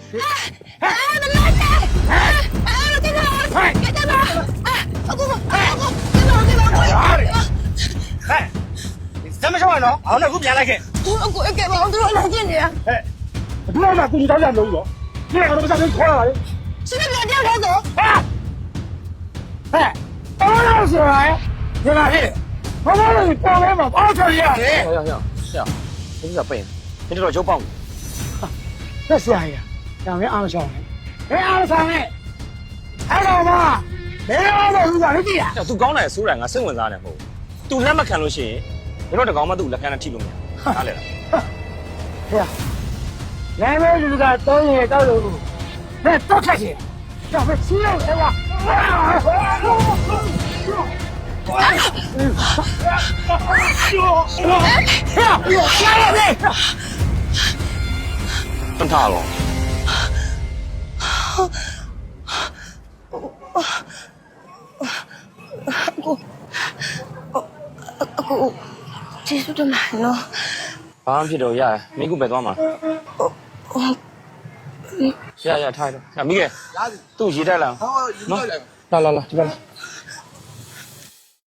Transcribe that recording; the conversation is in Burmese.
怎么说呢？俺那股变来看。我给吧，我都要来见你。哎，不要把故意打架弄着，你两个都不下去拖了。现在不要掉头走。啊！哎，当然是哎，你看嘿，我那里光来嘛，包车一样的。行，你不要背，你这个就帮我。这是哎呀，两位昂小的，哎昂上来，还好吗？没昂到是哪里的？သူကောင်းတယ်ဆိုးတယ်ငါစိတ်ဝင်စားတယ်မဟုတ်သူလက်မခံလို့ရှိရင်ကျွန်တော်တကောင်မှသူ့လက်ခံနဲ့ထိလို့မရနားလေလား 哎呀，来面这个导演导游，来多客气，要不吃肉是吧？真ထားလို့ 我结束的满了。 ဘာမှဖြစ်တော့ရတယ်မိကုပဲသွားမှာရထားတော့မိကေသူ့ရေးတက်လာနော်လာဒီဘက်